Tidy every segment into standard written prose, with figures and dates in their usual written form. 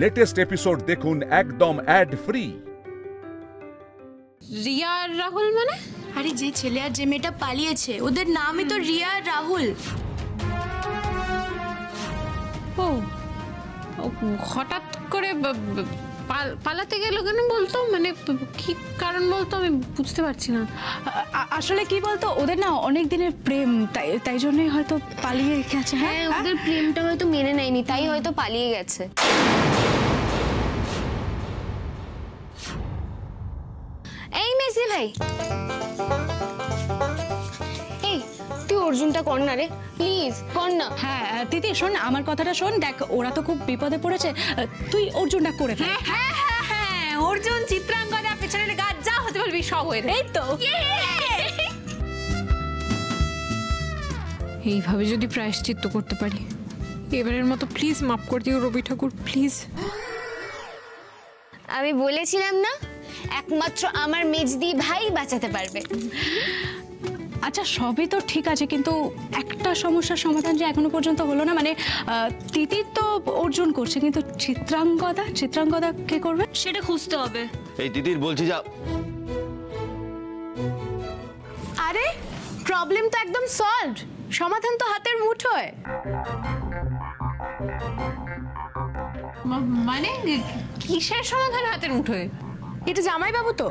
Latest episode দেখুন একদম add free. Riya আর রাহুল মানে? আরে যে ছেলে আর যে মেয়েটা পালিয়েছে ওদের নামই তো রিয়া আর রাহুল। ও ও হঠাৎ করে পালাতে গেল কেন বলতো? মানে কি কারণ বলতো? আমি বুঝতে পারছি না। আসলে কি বলতো, ওদের না অনেক দিনের প্রেম, তাই জন্যই হয়তো পালিয়ে গেছে। হ্যাঁ, ওদের প্রেমটা হয়তো মেনে নেয়নি, তাই হয়তো পালিয়ে গেছে। এই মেসি ভাই, এই তুই অর্জুনটা কর না রে, প্লিজ কর না। হ্যাঁ দিদি শোন, আমার কথাটা শোন, দেখ ওরা তো খুব বিপদে পড়েছে, তুই অর্জুনটা করে ফেল। হ্যাঁ হ্যাঁ হ্যাঁ, অর্জুন চিত্রাঙ্গদা পেছনের গাছ যা হতে বলবি সব হয়ে যাবে। এই তো এইভাবে যদি প্রায়শ্চিত্ত করতে পারি এবারের মতো, প্লিজ মাফ করে দিও রবি ঠাকুর, প্লিজ। আমি বলেছিলাম না, একমাত্র আমার মেজদি ভাই বাঁচাতে পারবে। আচ্ছা সবই তো ঠিক আছে, কিন্তু একটা সমস্যার সমাধান যে এখনো পর্যন্ত হলো না, মানে তিতির তো অর্জুন করছে, কিন্তু চিত্রাঙ্গদা কে করবে সেটা খুঁজতে হবে। এই তিতির বলছি যা। আরে প্রবলেম তো একদম সলভড, সমাধান তো হাতের মুঠোয়। মানে কিসের সমাধান হাতের মুঠোয়? এটা জামাই বাবু তো।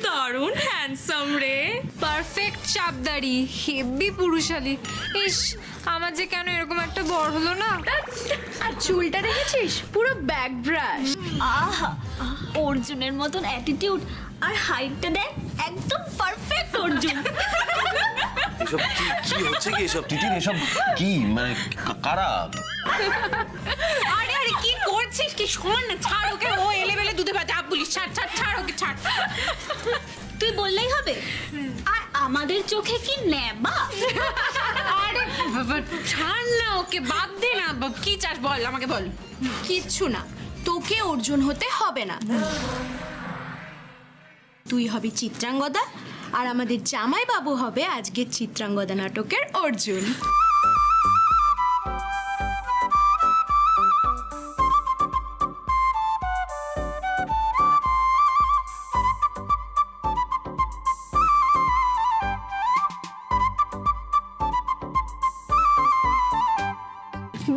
দারুণ হ্যান্ডসাম রে, পারফেক্ট চাপদারি, হেভি পুরুষালী। ইস, আমার যে কেন এরকম একটা বর হলো না। আর চুলটা দেখেছিস, পুরো ব্যাক ব্রাশ। আহা, অর্জুনের মতন অ্যাটিটিউড আর হাইটটা দেখ, একদম পারফেক্ট অর্জুন। এসব কি হচ্ছে কি? এসব তিতির এসব কি, মানে কারা? আরে আরে কি করছিস? কি শোন না, ছাড় ওকে, ও এলেবেলে দুধে ভাতে আপ বলিস, ছাড় ছাড় ছাড় ওকে, ছাড়। তুই বললেই হবে? আর আমাদের চোখে কি নেবা? আরে বাবা ছাড় না ওকে, বাদ দে না। কি চাস বল, আমাকে বল। কিচ্ছু না, তোকে অর্জুন হতে হবে না। তুই হবি চিত্রাঙ্গদা, আর আমাদের জামাই বাবু হবে আজকের চিত্রাঙ্গদা নাটকের অর্জুন।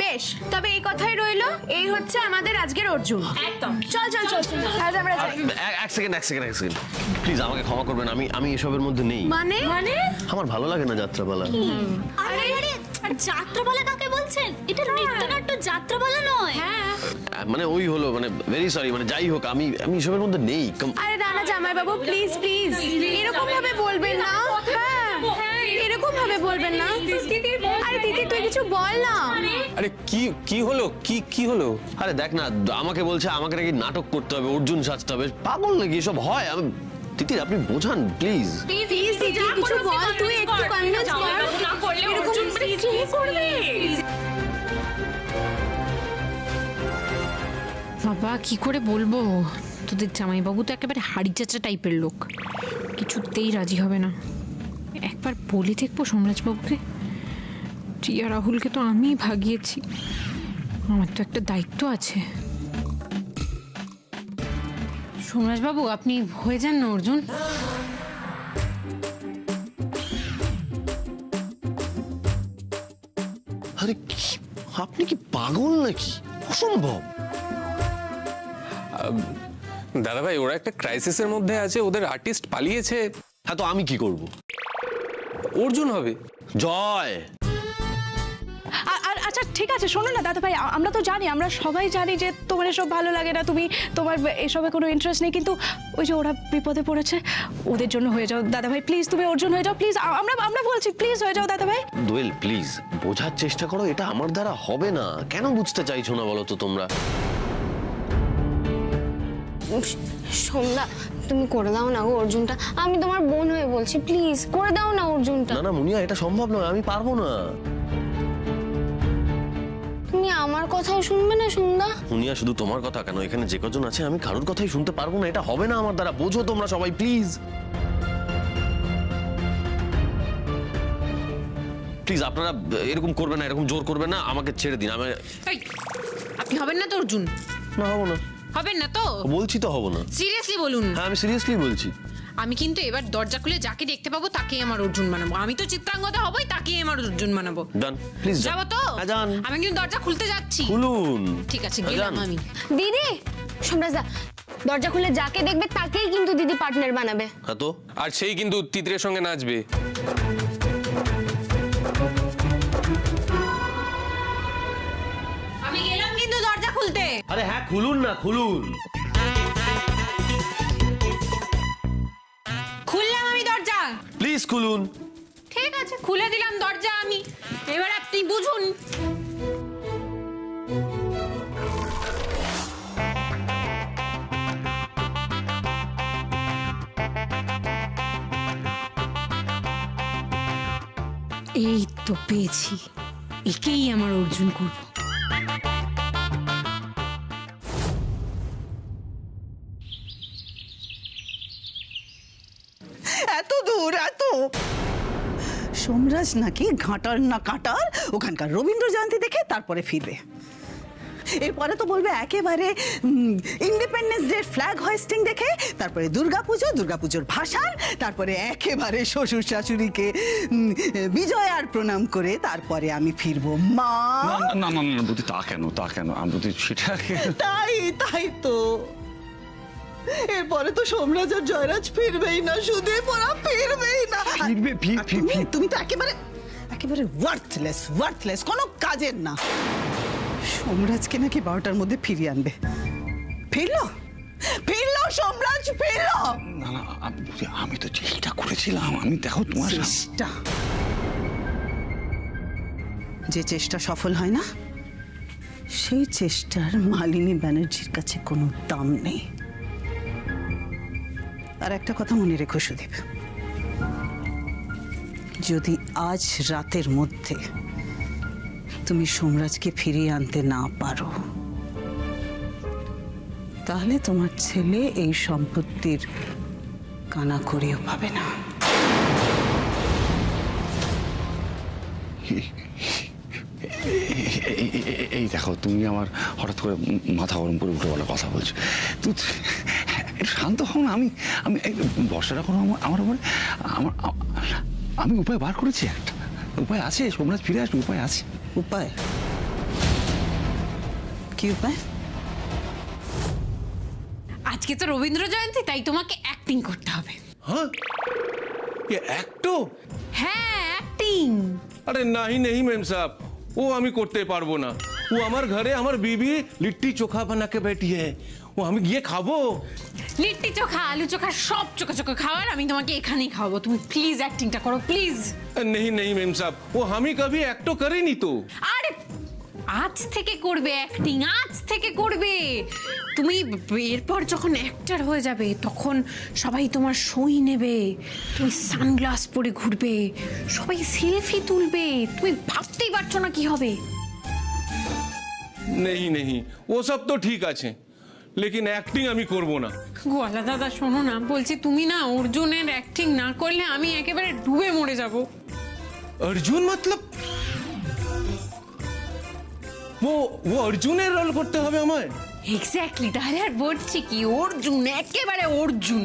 বেশ, তবে এই কথাই রইলো, এই হচ্ছে আমাদের আজকের অর্জুন। একদম। চল চল চল, আজ আমরা যাই। এক সেকেন্ড প্লিজ আমাকে ক্ষমা করবেন, আমি এসবের মধ্যে নেই। মানে আমার ভালো লাগে না যাত্রাপালা। আরে আরে, আর যাত্রাপালা কাকে বলছেন? এটা নৃত্যনাট্য, যাত্রাপালা নয়। মানে ওই হলো, মানে ভেরি সরি, মানে যাই হোক, আমি এসবের মধ্যে নেই। আরে দাঁড়া জামাই বাবু, প্লিজ প্লিজ এরকম ভাবে বলবেন না। হ্যাঁ এরকম ভাবে বলবেন না। আরে দিদি তুই কিছু বল না। আরে কি হলো, কি হলো? আরে দেখ না, আমাকে বলছে আমাকে নাকি নাটক করতে হবে, অর্জুন সাজতে হবে। পাগল নাকি এসব হয়? তিতির আপনি বোঝান প্লিজ। প্লিজ দিদি কিছু বল, তুই একটু কনভিন্স কর। না করলে এরকম অর্জুন মানে কি করবে? বাবা কি করে বলবো, তোদের জামাইবাবু তো একেবারে হাড়ি চাচা টাইপের লোক, কিছুতেই রাজি হবে না। একবার বলে দেখবো সোমরাজবাবুকে। রিয়া রাহুলকে তো আমি ভাগিয়েছি, আমার তো একটা দায়িত্ব আছে। সোমরাজবাবু আপনি হয়ে যান না অর্জুন। আরে আপনি কি পাগল নাকি? অসম্ভব। দাদা ভাই, ওরা একটা ক্রাইসিসের মধ্যে আছে, ওদের আর্টিস্ট পালিয়েছে। হ্যাঁ, তো আমি কি করব? অর্জুন হবে জয়। আর আচ্ছা ঠিক আছে, শোনো না দাদা ভাই, আমরা তো জানি, আমরা সবাই জানি যে তোমার এসব ভালো লাগে না, তোমার এসবে কোনো ইন্টারেস্ট নেই, কিন্তু ওই যে ওরা বিপদে পড়েছে, ওদের জন্য হয়ে যাও দাদা ভাই, প্লিজ তুমি অর্জুন হয়ে যাও, প্লিজ। আমরা বলছি প্লিজ হয়ে যাও দাদা ভাই। দোয়েল প্লিজ বোঝার চেষ্টা করো, এটা আমার দ্বারা হবে না। কেন বুঝতে চাইছো না বলো তো তোমরা? সন্ধ্যা, তুমি করে দাও না গো অর্জুনটা, আমি তোমার বোন হয়ে বলছি, প্লিজ করে দাও না অর্জুনটা। না মুনিয়া, এটা সম্ভব নয়, আমি পারবো না। তুমি আমার কথাও শুনবে না সন্ধ্যা? মুনিয়া, শুধু তোমার কথা কেন, এখানে যে কজন আছে আমি কারোর কথাই শুনতে পারবো না, এটা হবে না আমার দ্বারা, বোঝো তোমরা সবাই প্লিজ। প্লিজ আপনারা এরকম করবেন না, এরকম জোর করবেন না, আমাকে ছেড়ে দিন। আমি এই, আপনি হবেন না তো অর্জুন? না, হবো না। হবেন না তো? বলছি তো হবো না। সিরিয়াসলি বলুন। হ্যাঁ, আমি সিরিয়াসলি বলছি। আমি কিন্তু এবার দরজা খুলে যাকে দেখতে পাবো তাকেই আমার অর্জুন বানাবো। আমি তো চিত্রাঙ্গদা হবই, তাকেই আমার অর্জুন বানাবো। ডান, প্লিজ যাবো তো? হ্যাঁ, যান। আমি কিন্তু দরজা খুলতে যাচ্ছি। খুলুন। ঠিক আছে, হ্যাঁ, গেলাম যান। আমি। দিদি, সোমরাজদা, দরজা খুলে যাকে দেখবে তাকেই কিন্তু দিদি পার্টনার বানাবে। হ্যাঁ তো আর সেই কিন্তু তিতরের সঙ্গে নাচবে। আমি গেলাম কিন্তু দরজা খুলতে। আরে হ্যাঁ, খুলুন না, খুলুন। খুললাম আমি দরজা। প্লিজ খুলুন। ঠিক আছে, খুলে দিলাম দরজা আমি। এবার আপনি বুঝুন। এই তো পেয়েছি, একেই আমার অর্জুন করব। এত দূর, এত সোমরাজ নাকি ঘাটার না কাটার ওখানকার রবীন্দ্র জয়ন্তী দেখে তারপরে ফিরবে। এরপরে তো বলবে একেবারে ইন্ডিপেন্ডেন্স ডে ফ্ল্যাগ হোয়েস্টিং দেখে, তারপরে দুর্গাপুজোর ভাসান, তারপরে একেবারে শ্বশুর শাশুড়িকে বিজয় আর প্রণাম করে তারপরে আমি ফিরবো। মা না না না না বুদ্ধি, তা কেন আমি বুদ্ধি সেটা তাই তো এরপরে তো সোমরাজ আর জয়রাজ ফিরবেই না, সুদীপ ওরা ফিরবেই না। তুমি তো একেবারে ওয়ার্থলেস, কোনো কাজের না। সোমরাজকে নাকি 12টার মধ্যে ফিরিয়ে আনবে। ফিরলো সোমরাজ, ফিরলো। না না আমি তো চেষ্টা করেছিলাম। আমি দেখো তোমার চেষ্টা, যে চেষ্টা সফল হয় না সেই চেষ্টার মালিনী ব্যানার্জির কাছে কোনো দাম নেই। আর একটা কথা মনে রেখো সুদীপ, যদি আজ রাতের মধ্যে তুমি সোমরাজকে ফিরিয়ে আনতে না পারো, তাহলে তোমার ছেলে এই সম্পত্তির কানাকড়িও পাবে না। এই দেখো, তুমি আমার হঠাৎ করে মাথা গরম করে উঠে বলে কথা বলছো। তুই একটু শান্ত হও না। আমি বর্ষাটা কোনো আমার উপরে আমি উপায় বার করেছি। একটা উপায় আছে, সোমরাজ ফিরে আসবে, উপায় আছে। উপায়? কি উপায়? আজকে তো রবীন্দ্র জয়ন্তী, তাই তোমাকে অ্যাক্টিং করতে হবে। हाँ ये एक्टो? হ্যাঁ, অ্যাক্টিং। अरे नहीं नहीं मैम साहब, वो আমি করতে পারবো না। वो আমার ঘরে আমার বিবি লিট্টি চোখা বানা के बैठी है, वो আমি গিয়ে খাবো। লিট্টি চোখা, আলু চোখা, সব চোখা চোখা খাওয়ার আমি তোমাকে এখানেই খাওয়াবো। তুমি প্লিজ অ্যাক্টিংটা করো, প্লিজ। नहीं नहीं मैम साहब, वो আমি कभी एक्टो करेনি तो। আরে আজ থেকে করবে অ্যাক্টিং, আজ থেকে করবে। তুমি এরপর যখন অ্যাক্টর হয়ে যাবে তখন সবাই তোমার সই নেবে, তুমি সানগ্লাস পরে ঘুরবে, সবাই সেলফি তুলবে, তুমি ভাবতেই পারছো না কি হবে। नहीं नहीं वो सब तो ठीक আছে, लेकिन एक्टिंग আমি করব না। গোয়ালা দাদা শোনো না, বলছি তুমি না অর্জুনের অ্যাক্টিং না করলে আমি একেবারে ডুবে মরে যাব। अर्जुन मतलब वो अर्जुনের রোল করতে হবে আমায়? এক্স্যাক্টলি, তাহলে আর বলছি কি, অর্জুন, একেবারে অর্জুন।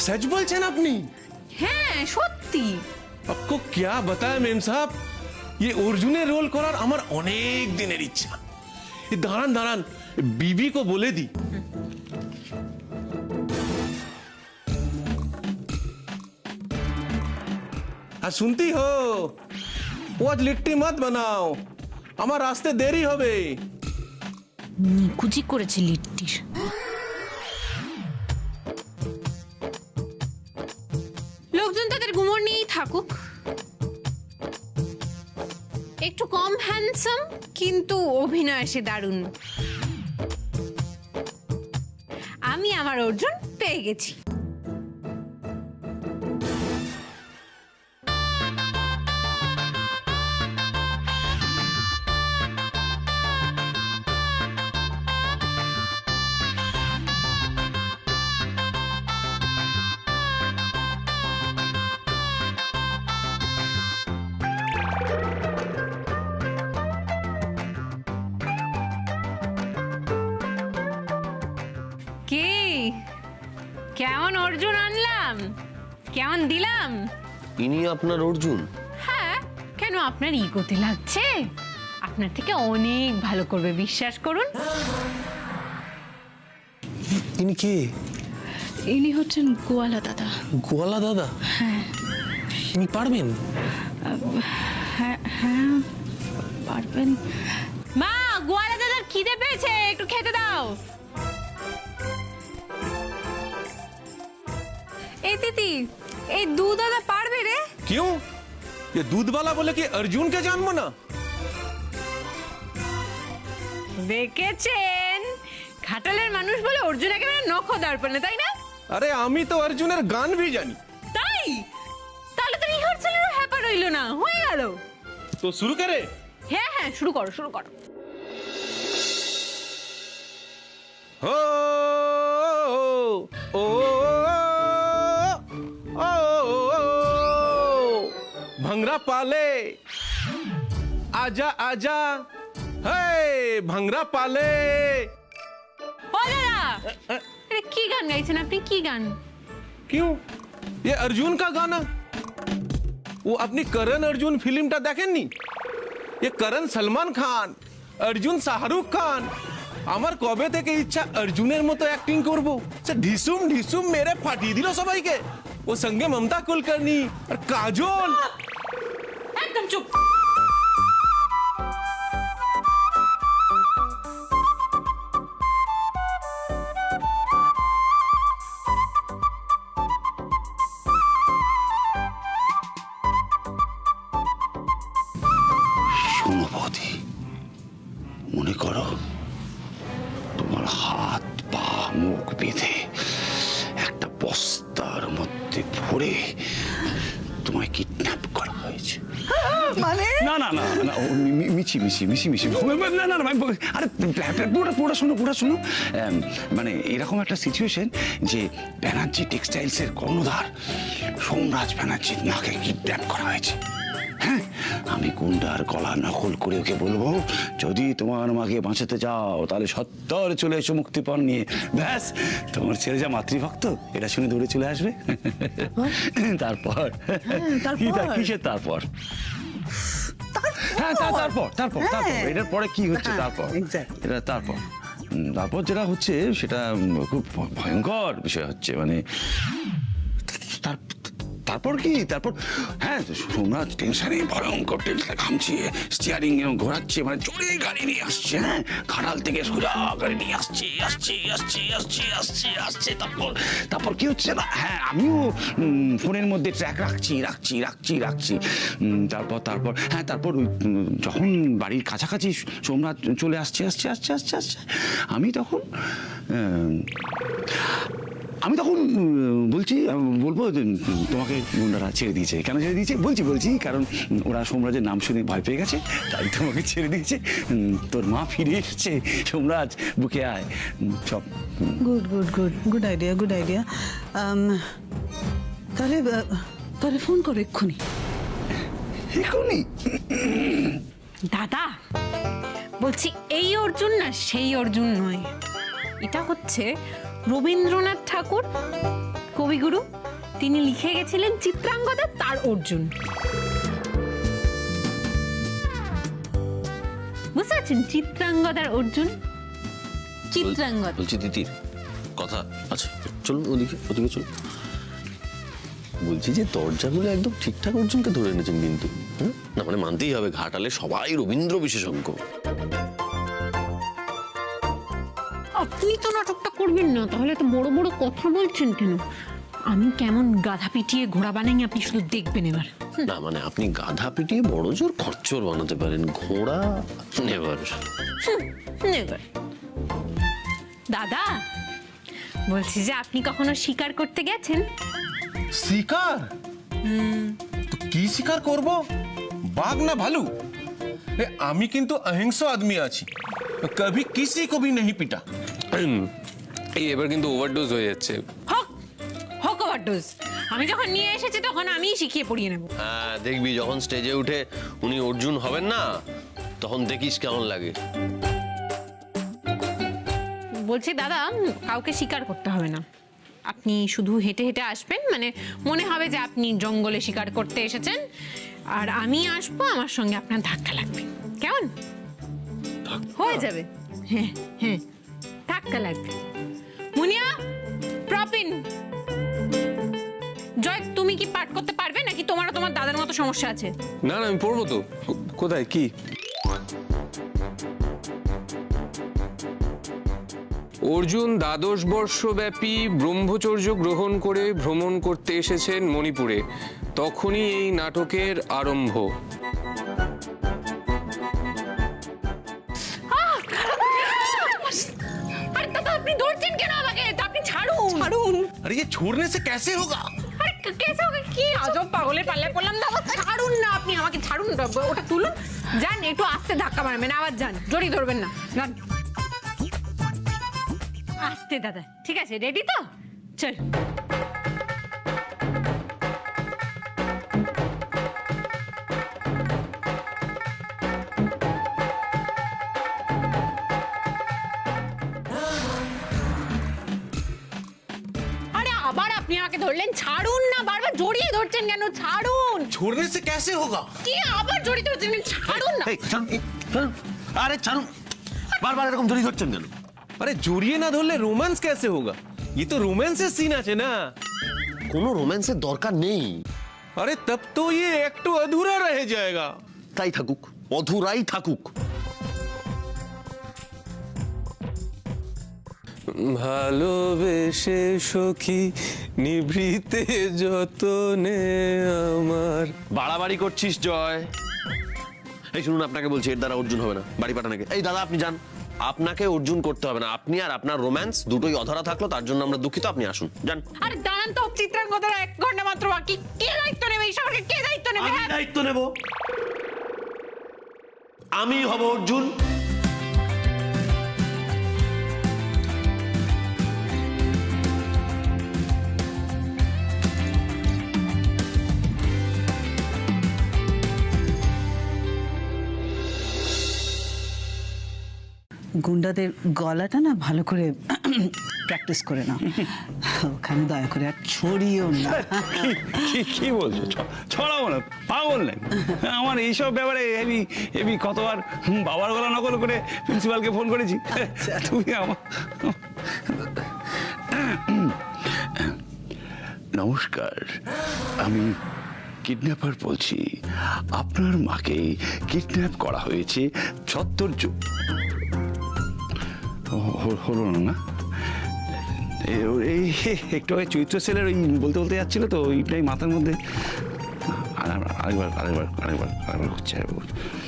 सच বলছেন আপনি? হ্যাঁ সত্যি। आपको क्या बताया मैम साहब, ये अर्जुনের রোল করার আমার অনেক দিনের ইচ্ছা। দাঁড়ান बीबी को बोले दी। আর শুনती हो, वो आज लिट्टी मत बनाओ, আমার রাস্তে দেরি হবে। নিকুচি করেছে লিট্টির। লোকজন তাদের গুমর নিয়েই থাকুক। একটু কম হ্যান্ডসাম, কিন্তু অভিনয় সে দারুণ। আমি আমার অর্জুন পেয়ে গেছি। কেমন অর্জুন আনলাম, কেমন দিলাম? ইনি আপনার অর্জুন? হ্যাঁ, কেন আপনার ইগোতে লাগছে? আপনার থেকে অনেক ভালো করবে, বিশ্বাস করুন। ইনি কে? ইনি হচ্ছেন গোয়ালা দাদা। গোয়ালা দাদা? হ্যাঁ। ইনি পারবেন? হ্যাঁ হ্যাঁ পারবেন। মা, গোয়ালা দাদার খিদে পেয়েছে, একটু খেতে দাও। এই দিদি, এই দুধ দাদা পারবে রে? क्यों? ये दूध वाला बोले कि अर्जुन के जानबो ना? দেখেছেন, ঘাটালের মানুষ বলে অর্জুন একেবারে নখদর্পণে, তাই না? अरे আমি তো অর্জুনের গান भी জানি। তাই? তাহলে তো রিহার্সালেরও হ্যাপা রইল না, হয়ে গেল। তো শুরু করে? হ্যাঁ হ্যাঁ, শুরু করো শুরু করো। हो ओ भंगरा पाले आजा आजा हे भंगरा पाले। ও দাদা, এটা কি গান গাইছেন আপনি? কি গান? क्यों? ये अर्जुन का गाना। वो अपनी करण अर्जुन फिल्म टा देखेनনি? ये करण सलमान खान, अर्जुन शाहरुख खान। আমার কবে থেকে ইচ্ছা অর্জুনের মতো অ্যাক্টিং করব। সে ঢিসুম ঢিসুম মেরে ফাটিয়ে দিল সবাইকে। ও সঙ্গে মমতা কুলকর্ণী আর কাজল। একদম চুপ। শোনো বৌদি, মনে করো তোমার হাত পা মুখ বেঁধে একটা বস্তার মধ্যে ভরে তোমায় কিডন্যাপ করা হয়েছে। মানে না না না না, ও মিছি মিছি মিছি মিছি না না না, আরে পুরোটা শোনো পুরোটা শোনো। মানে এরকম একটা সিচুয়েশন যে ব্যানার্জি টেক্সটাইলসের কর্ণধার সোমরাজ ব্যানার্জির মাকে কিডন্যাপ করা হয়েছে। হ্যাঁ, আমি গুন্ডার গলা নকল করে ওকে বলবো, যদি তোমার মাকে বাঁচাতে চাও তাহলে সত্তর চলে এসো মুক্তিপণ নিয়ে। ব্যাস, তোমার ছেলে যা মাতৃভক্ত এটা শুনে দৌড়ে চলে আসবে। তারপর কিসের তারপর? হ্যাঁ, তারপর তারপর তারপর এটার পরে কি হচ্ছে? তারপর এটা তারপর যেটা হচ্ছে সেটা খুব ভয়ঙ্কর বিষয় হচ্ছে। মানে তারপর কি? তারপর হ্যাঁ, সোমরাজ টেনশনে ভয়ঙ্কর টেনশনে ঘামছে, স্টিয়ারিং ঘোরাচ্ছে, মানে জোরে গাড়ি নিয়ে আসছে। হ্যাঁ, ঘাটাল থেকে সোজা গাড়ি নিয়ে আসছে আসছে আসছে আসছে আসছে আসছে। তারপর কি হচ্ছে না, হ্যাঁ আমিও ফোনের মধ্যে ট্র্যাক রাখছি রাখছি রাখছি রাখছি। তারপর হ্যাঁ, তারপর যখন বাড়ির কাছাকাছি সোমরাজ চলে আসছে আসছে আসছে আসছে আসছে, আমি তখন বলবো তোমাকে গুন্ডারা ছেড়ে দিয়েছে। কেন ছেড়ে দিয়েছে বলছি কারণ ওরা সোমরাজের নাম শুনে ভয় পেয়ে গেছে, তাই তোমাকে ছেড়ে দিয়েছে। তোর মা ফিরে এসছে, সোমরাজ বুকে আয় সব। Good good good good idea good idea. তাহলে ফোন করো এক্ষুনি। দাদা বলছি, এই অর্জুন না সেই অর্জুন নয়, এটা হচ্ছে রবীন্দ্রনাথ ঠাকুর কবিগুরু, তিনি লিখে গেছিলেন চিত্রাঙ্গদা, তার অর্জুন। বুঝতে পারছেন? চিত্রাঙ্গদার অর্জুন, চিত্রাঙ্গদ। বলছি দিদির কথা আছে, চলুন ওদিকে চলুন। বলছি যে দরজাগুলো একদম ঠিকঠাক অর্জুনকে ধরে এনেছেন কিন্তু। না মানে মানতেই হবে, ঘাটালে সবাই রবীন্দ্র বিশেষজ্ঞ। আপনি তো নাটকটা করবেন না, তাহলে তো বড় বড় কথা বলছেন কেন? আমি কেমন গাধা পিটিয়ে ঘোড়া বানাই আপনি শুধু দেখবেন এবার। না মানে আপনি গাধা পিটিয়ে বড় জোর খচ্চর বানাতে পারেন, ঘোড়া নেভার। নেভার। দাদা বলছি যে আপনি কখনো শিকার করতে গেছেন? শিকার? তো কি শিকার করব? বাঘ না ভালু? আমি কিন্তু অহিংস আদমি আছি, কবি কিসি কো ভি नहीं পিটা। এই এবার কিন্তু ওভারডোজ হয়ে যাচ্ছে। হক ওভারডোজ। আমি যখন নিয়ে এসেছি তখন আমিই শিখিয়ে পড়িয়ে নেব। হ্যাঁ দেখবি, যখন স্টেজে উঠে উনি অর্জুন হবেন না, তখন দেখিস কেমন লাগে। বলছি দাদা, কাউকে শিকার করতে হবে না, আপনি শুধু হেঁটে হেঁটে আসবেন, মানে মনে হবে যে আপনি জঙ্গলে শিকার করতে এসেছেন, আর আমি আসবো, আমার সঙ্গে আপনার ধাক্কা লাগবে। কেমন? হয়ে যাবে। হ্যাঁ হ্যাঁ, ধাক্কা লাগবে। মুনিয়া, প্রপিন। জয়, তুমি কি পাঠ করতে পারবে নাকি তোমারও তোমার দাদার মতো সমস্যা আছে? না না, আমি পড়বো তো। কোথায় কি? অর্জুন দ্বাদশ বর্ষব্যাপী ব্রহ্মচর্য গ্রহণ করে ভ্রমণ করতে এসেছেন মণিপুরে, তখনই এই নাটকের আরম্ভ। আরে দাদা, আপনি ধরছেন কেন আমাকে? আপনি ছাড়ুন। ছাড়ুন। अरे ये छोड़ने से कैसे होगा? আরে কেসে হবে? কি আজব পাগলের পাল্লায় পড়লাম। দাদা ছাড়ুন না, আপনি আমাকে ছাড়ুন। ওটা তুলুন, যান, একটু আস্তে ধাক্কা মারবেন, আবার যান, জড়ি ধরবেন না, যান আস্তে। দাদা ঠিক আছে, রেডি তো? চল। আরে আবার আপনি আমাকে ধরলেন, ছাড়ুন না, বারবার জড়িয়ে ধরছেন কেন? ছাড়ুন। छोड़ने से कैसे होगा? কি আবার জড়িয়ে ধরছেন? ছাড়ুন না। আরে ছাড়ুন, বারবার এরকম জড়িয়ে ধরছেন কেন? अरे জড়িয়ে না ধরলে রোম্যান্স कैसे होगा? ये तो रोमांसेর सीन আছে না। কোনো রোম্যান্সের দরকার নেই। अरे तब तो ये एक तो अधूरा रह जाएगा। তাই থাকুক, অধুরাই থাকুক। ভালোবেসে সখী নিভৃতে যতনে আমার। বাড়াবাড়ি করছিস জয়। এই শুনুন, আপনাকে বলছি, এর দ্বারা অর্জুন হবে না, বাড়ি পাঠানোকে। এই দাদা আপনি যান, আপনাকে অর্জুন করতে হবে না। আপনি আর আপনার রোম্যান্স দুটোই অধরা থাকলো, তার জন্য আমরা দুঃখিত। আপনি আসুন, যান। আরে দাঁড়ান তো, চিত্রাঙ্গদার 1 ঘন্টা মাত্র বাকি। কে দায়িত্ব নেবে এই সরকার? কে দায়িত্ব নেবে? আমি দায়িত্ব নেব। আমি হব অর্জুন। গুন্ডাদের গলাটা না ভালো করে প্র্যাকটিস করে নাও, ওখানে দয়া করে আর ছড়িও না। কি বলছো? ছড়াবো না, পাগল নাই আমার এইসব ব্যাপারে। আমি কতবার বাবার গলা নকল করে প্রিন্সিপালকে ফোন করেছি। তুমি আমার নমস্কার, আমি কিডন্যাপার বলছি। আপনার মাকে কিডন্যাপ করা হয়েছে 76 হলো না? এই একটু আগে চৈত্র সেলের ওই বলতে বলতে যাচ্ছিল তো, ওইটাই মাথার মধ্যে। আরেকবার হচ্ছে।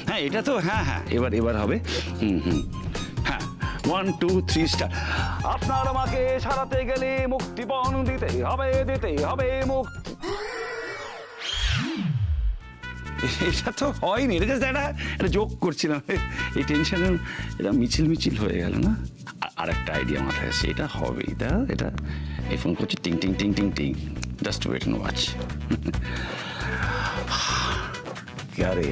হ্যাঁ এটা তো, হ্যাঁ হ্যাঁ, এবার হবে। হ্যাঁ, 1 2 3 স্টার। আপনার আমাকে সারাতে গেলে মুক্তিপণ দিতেই হবে মুক্তি। এটা তো হয়নি, এটা জাস্ট একটা জোক করছিলাম। এই টেনশনে এটা মিছিল হয়ে গেল না। আর একটা আইডিয়া মাথায় আসছে, এটা হবে। এটা এই ফোন করছি, টিং টিং টিং টিং টিং। Just wait and watch. क्या रे?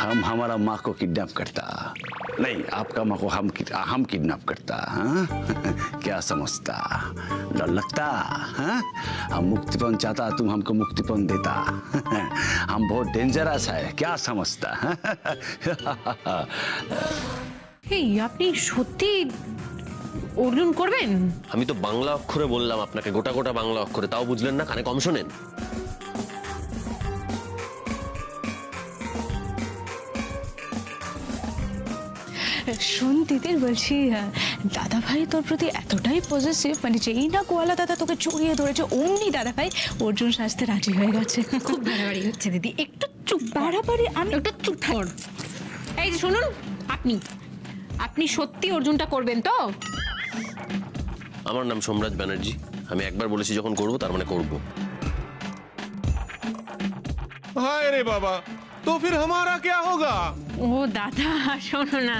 हम हमारा माँ को किडनैप करता नहीं, आपका माँ को हम किडनैप करता। हाँ क्या समझता? डर लगता? हाँ, हम मुक्तिपन चाहता, तुम हमको मुक्तिपन देता। हम बहुत डेंजरस है, क्या समझता? এই আপনি সত্যি অর্জুন করবেন? আমি তো বাংলা অক্ষরে বললাম আপনাকে, গোটা গোটা বাংলা অক্ষরে, তাও বুঝলেন না? কানে কম শোনেন? শোন তিতির, বলছি দাদা ভাই তোর প্রতি এতটাই পজিটিভ, মানে যেই না কোয়ালা দাদা তোকে চড়িয়ে ধরেছে অমনি দাদা ভাই অর্জুন সাজতে রাজি হয়ে গেছে। খুব বাড়াবাড়ি হচ্ছে দিদি, একটু চুপ। বাড়াবাড়ি? আমি একটু চুপ কর। এই যে শুনুন, আপনি সত্যি অর্জুনটা করবেন তো? আমার নাম সোমরাজ ব্যানার্জি। আমি একবার বলেছি যখন করব, তার মানে করব। हाय रे बाबा, तो फिर हमारा क्या होगा? ও দাদা শোনো না,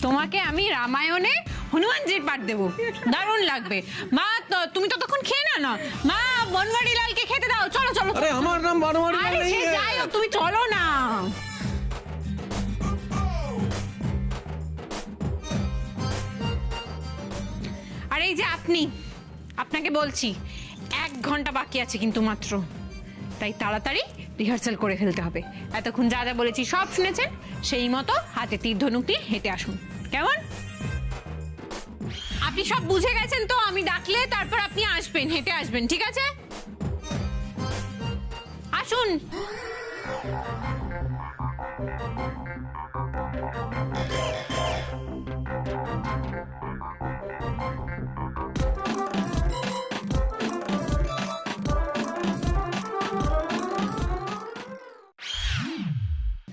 তোমাকে আমি রামায়ণে হনুমানজির পাঠ দেবো, দারুণ লাগবে। মা তুমি তো তখন খেয়ে না। মা বনওয়ারি লালকে খেতে দাও। চলো চলো। अरे हमारा नाम बनवारी लाल আরে नहीं সে है। যাই হোক, তুমি চলো না। আরে এই যে আপনি, আপনাকে বলছি 1 ঘন্টা বাকি আছে কিন্তু মাত্র, তাই তাড়াতাড়ি রিহার্সাল করে ফেলতে হবে। এতক্ষণ যা যা বলেছি সব শুনেছেন, সেই মতো হাতে তীর ধনুক নিয়ে হেঁটে আসুন, কেমন? আপনি সব বুঝে গেছেন তো? আমি ডাকলে তারপর আপনি আসবেন, হেঁটে আসবেন, ঠিক আছে? আসুন।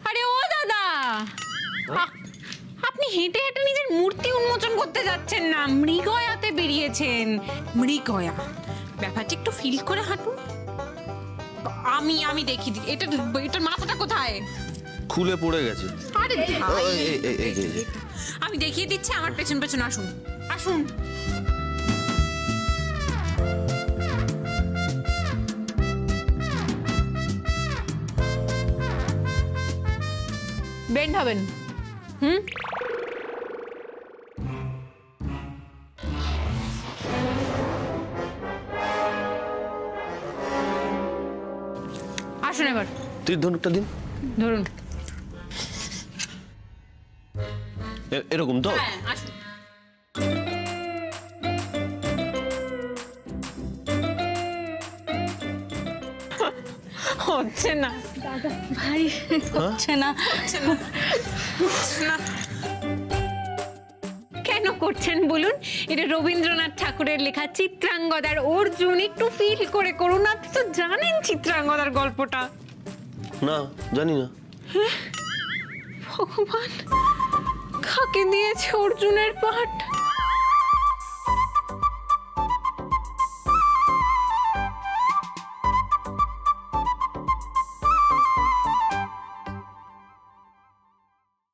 আরে ও দাদা, আপনি হেঁটে হেঁটে নিজের মূর্তি উন্মোচন করতে যাচ্ছেন না, মৃগয়াতে বেরিয়েছেন। মৃগয়া ব্যাপারটা একটু ফিল করে হাঁটুন। আমি দেখি এটার মাথাটা কোথায়? খুলে পড়ে গেছে। আরে ভাই, আমি দেখিয়ে দিচ্ছি, আমার পেছন পেছন আসুন, আসুন। বেন্ড হবেন। আসুন এবার। তীর ধনুকটা দিন। ধরুন। এরকম তো? হ্যাঁ, আসুন। হচ্ছে না দাদা ভাই, হচ্ছে না। কেন করছেন বলুন? এটা রবীন্দ্রনাথ ঠাকুরের লেখা চিত্রাঙ্গদার অর্জুন, একটু ফিল করে করুন। আপনি তো জানেন চিত্রাঙ্গদার গল্পটা। না, জানি না। ভগবান, কাকে দিয়েছে অর্জুনের পাঠ?